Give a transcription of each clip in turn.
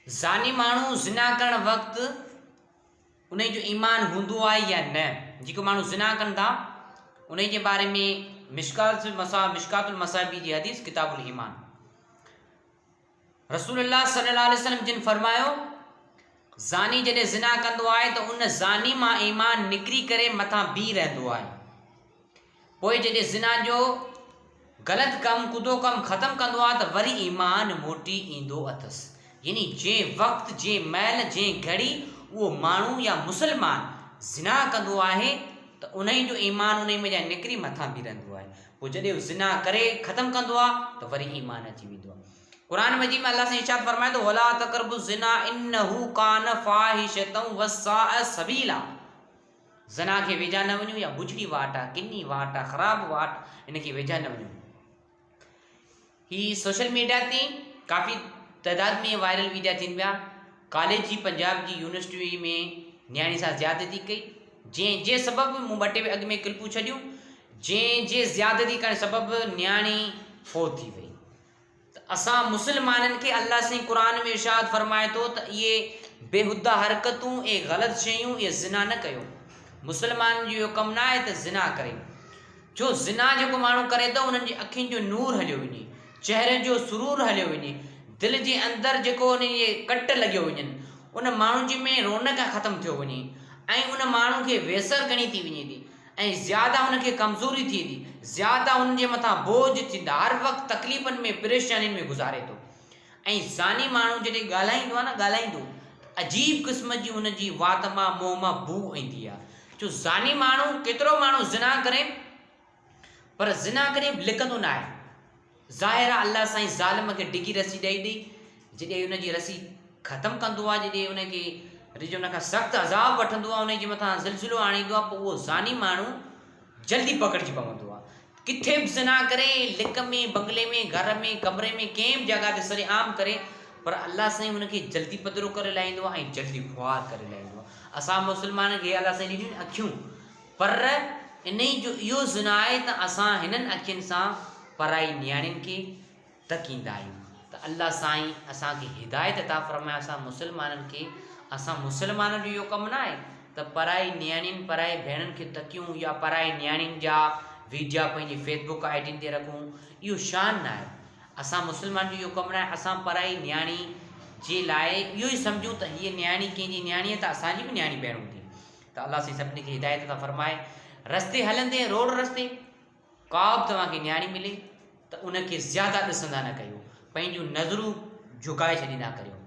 ज़ानी माण्हू ज़िना करण वक़्तु उन जो ईमान हूंदो आहे या न। जेको माण्हू ज़िना कनि था उन जे बारे में मिशकातुल मसाबी जी हदीस किताबुल ईमान, रसूलुल्लाह सल्लल्लाहु अलैहि वसल्लम जिन फरमायो ज़ानी जॾहिं ज़िना कंदो आहे त उन ज़ानी मां ईमान निकिरी करे मथां बीह रहंदो आहे। पोइ जॾहिं ज़िना जो ग़लति कमु कुदो कमु ख़तमु कंदो आहे त वरी ईमान मोटी ईंदो अथसि। यानी जंहिं वक़्तु जंहिं महिल जंहिं घड़ी उहो माण्हू या मुसलमान ज़िना कंदो आहे त उन जो ईमान उन में निकिरी मथां बीह रहंदो आहे। पोइ जॾहिं उहो ज़िना करे ख़तमु कंदो आहे त वरी ईमान अची वेंदो आहे। क़ुरान मजीद में अल्लाह से इरशाद फरमाए थो वला तक़रबु ज़िना इन्नहु कान फ़ाहिशतन वसाअ सबीला। ज़िना खे वेझा न वञो या बुछड़ी वाट आहे, किनी वाट आहे, ख़राब वाट, इन खे वेझा न वञो। ही सोशल मीडिया ते काफ़ी तइदाद में वायरल वीडिया थियनि पिया। कॉलेज जी पंजाब जी यूनिवर्सिटी में न्याणी सां ज़्यादती कई, जंहिं सबबु मूं 2 टे अॻु में क्लिपूं छॾियूं, जंहिं ज़्यादती करण सबबु न्याणी फोत थी वई। त असां मुसलमाननि खे अल्लाह से क़ुरान में इरशाद फरमाए थो त इहे बेहुदा हरकतूं ऐं ग़लति शयूं इहे ज़िना न कयो। मुसलमान जो इहो कमु न आहे त ज़िना करे, जो ज़िना जेको माण्हू करे थो उन्हनि जी अखियुनि जो नूर हलियो वञे, चहिरे जो सुरूर हलियो वञे, दिलि जे अंदरि जेको उन जे कट लॻियो वञनि, उन माण्हू जी में रौनक ख़तमु थियो वञे ऐं उन माण्हू खे वेसर घणी थी वञे थी ऐं ज़्यादा उनखे कमज़ोरी थिए थी, ज़्यादा उन जे मथां बोझ थींदा, हर वक़्तु तकलीफ़ुनि में परेशानियुनि में गुज़ारे थो। ऐं ज़ानी माण्हू जॾहिं ॻाल्हाईंदो आहे न ॻाल्हाईंदो अजीब क़िस्म जी उन जी वात मां मुंहं मां बू ईंदी आहे। जो ज़ानी माण्हू केतिरो माण्हू ज़िना करे पर ज़िना करे लिकंदो न आहे। ज़ाहिर आहे अल्लाह साईं ज़ालिम खे डिघी रसी ॾेई जॾहिं उन जी रसी ख़तमु कंदो आहे, जॾहिं उनखे रिज उन खां सख़्तु अज़ाब वठंदो आहे, उन जे मथां ज़िलज़िलो आणींदो आहे, पोइ उहो ज़ानी माण्हू जल्दी पकड़िजी पवंदो आहे। किथे बि ज़िना करे, लिक में, बंगले में, घर में, कमरे में, कंहिं बि जॻह ते सरेआम करे, पर अल्लाह साईं हुनखे जल्दी पधिरो करे लाहींदो आहे ऐं जल्दी ख़्वार करे लाहींदो आहे। असां मुसलमान खे अल्लाह साईं ॾिनियूं अखियूं, पर इन जो इहो ज़िना आहे त असां हिननि अखियुनि सां पराई नियाणियुनि खे तकींदा आहियूं। त अल्लाह साईं असांखे हिदायत अता फ़रमाए, असां मुसलमाननि खे, असां मुसलमाननि जो इहो कमु न आहे त पराई नियाणियुनि पराई भेणुनि खे तकियूं या पराई नियाणियुनि जा वीडिया पंहिंजी फेसबुक आईडियुनि ते रखूं, इहो शान न आहे। असां मुसलमान जो इहो कमु न आहे। असां पराई नियाणी जे लाइ इहो ई सम्झूं त हीअ नियाणी कंहिंजी नियाणी आहे त असांजी बि नियाणी भेण हूंदी। त अल्लाह साईं सभिनी खे हिदायत अता फ़रमाए, रस्ते हलंदे रोड रस्ते का बि तव्हांखे नियाणी मिले त उनखे ज़्यादा ॾिसंदा न कयो, पंहिंजूं नज़रूं झुकाए छॾींदा करियो।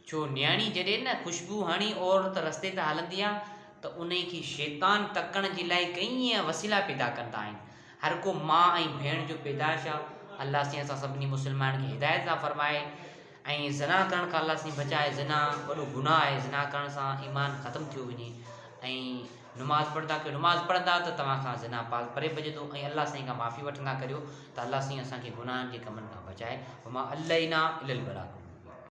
छो नियाणी जॾहिं न ख़ुशबू हणी औरत रस्ते ते हलंदी आहे त उन खे शैतान तकण जे लाइ कई वसीला पैदा कंदा आहिनि। हर को माउ ऐं भेण जो पैदाइश आहे। अल्लाह साईं असां सभिनी मुसलमान खे हिदायत सां फ़रमाए ऐं ज़िना करण खां अल्लाह साईं बचाए। ज़िना वॾो गुनाह आहे, ज़िना करण सां ईमान ख़तमु थियो वञे। ऐं नमाज़ पढ़ंदा कयो, नमाज़ पढ़ंदा त तव्हां खां ज़िना परे भॼंदो ऐं अल्लाह साईं खां माफ़ी वठंदा करियो त अल्लाह साईं असांखे गुनाहनि जे कमनि खां बचाए। मां अल्लाह ना इलल बलाग।